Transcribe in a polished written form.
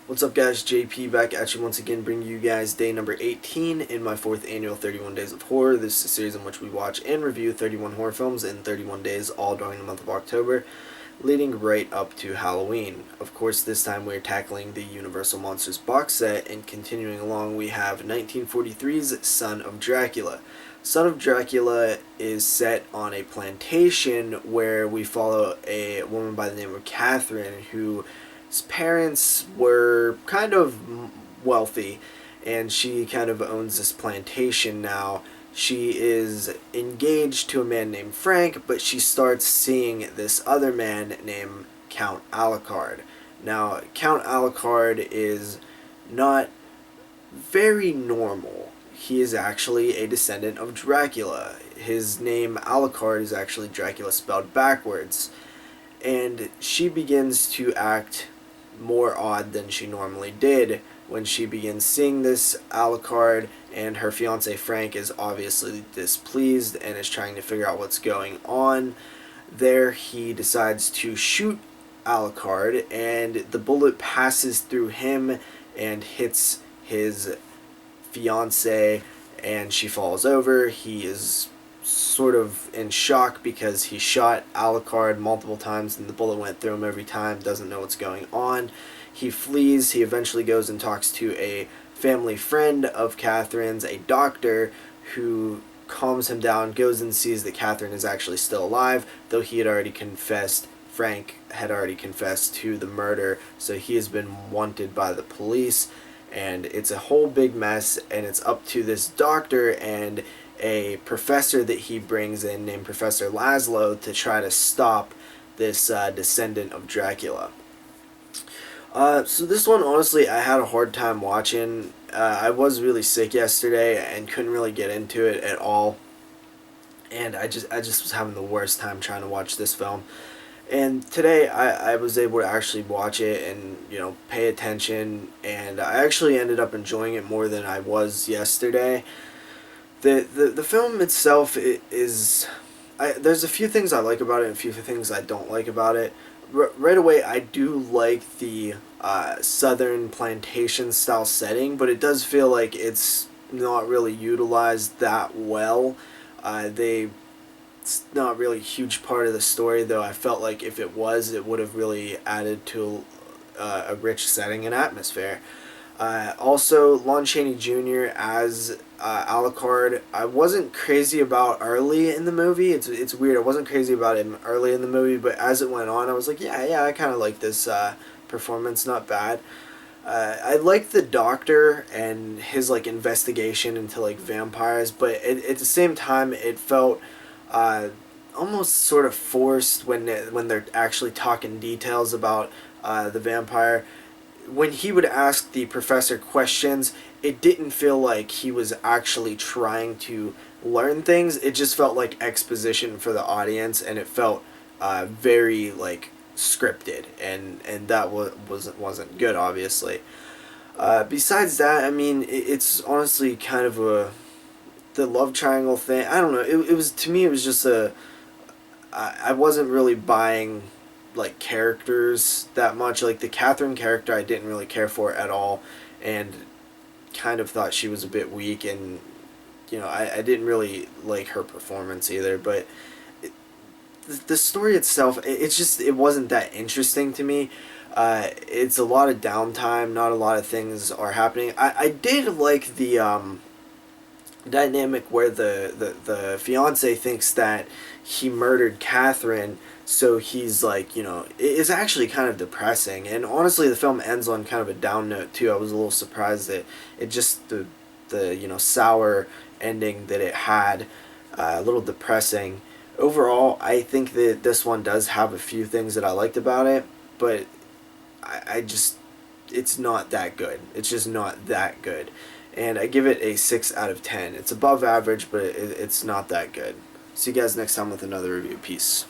What's up, guys? JP back at you once again, bringing you guys day number 18 in my 4th annual 31 Days of Horror. This is a series in which we watch and review 31 horror films in 31 days, all during the month of October, leading right up to Halloween. Of course, this time we're tackling the Universal Monsters box set, and continuing along, we have 1943's Son of Dracula. Son of Dracula is set on a plantation where we follow a woman by the name of Catherine, who his parents were kind of wealthy, and she kind of owns this plantation now. She is engaged to a man named Frank, but she starts seeing this other man named Count Alucard. Now, Count Alucard is not very normal. He is actually a descendant of Dracula. His name, Alucard, is actually Dracula spelled backwards. And she begins to act more odd than she normally did when she begins seeing this Alucard, and her fiance Frank is obviously displeased and is trying to figure out what's going on. There, he decides to shoot Alucard, and the bullet passes through him and hits his fiance, and she falls over. He is sort of in shock because he shot Alucard multiple times and the bullet went through him every time, doesn't know what's going on. He flees. He eventually goes and talks to a family friend of Catherine's, a doctor, who calms him down, goes and sees that Catherine is actually still alive, though he had already confessed, Frank had already confessed to the murder, so he has been wanted by the police, and it's a whole big mess, and it's up to this doctor and a professor that he brings in named Professor Laszlo to try to stop this descendant of Dracula. So this one, honestly, I had a hard time watching. I was really sick yesterday and couldn't really get into it at all, and I just was having the worst time trying to watch this film. And today I was able to actually watch it and, pay attention, and I actually ended up enjoying it more than I was yesterday. The film itself is, there's a few things I like about it and a few things I don't like about it. Right away, I do like the southern plantation style setting, but it does feel like it's not really utilized that well. It's not really a huge part of the story, though I felt like if it was, it would have really added to a rich setting and atmosphere. Also, Lon Chaney Jr. as Alucard, I wasn't crazy about early in the movie. It's weird. I wasn't crazy about him early in the movie, but as it went on, I was like, yeah, I kind of like this performance. Not bad. I liked the doctor and his investigation into vampires, but at the same time, it felt almost sort of forced when they're actually talking details about the vampire. When he would ask the professor questions, it didn't feel like he was actually trying to learn things. It just felt like exposition for the audience, and it felt very scripted, and that wasn't good, obviously. Besides that, I mean, it's honestly kind of the love triangle thing. I don't know. It was, to me, it was just I wasn't really buying characters that much. Like the Catherine character I didn't really care for at all, and kind of thought she was a bit weak, and I didn't really like her performance either. But the story itself, it wasn't that interesting to me. It's a lot of downtime, not a lot of things are happening. I did like the dynamic where the fiance thinks that he murdered Catherine, so he's it's actually kind of depressing, and honestly the film ends on kind of a down note too. I was a little surprised that it just the sour ending that it had, a little depressing. Overall, I think that this one does have a few things that I liked about it, but I just, it's not that good. It's just not that good. And I give it a 6 out of 10. It's above average, but it's not that good. See you guys next time with another review. Peace.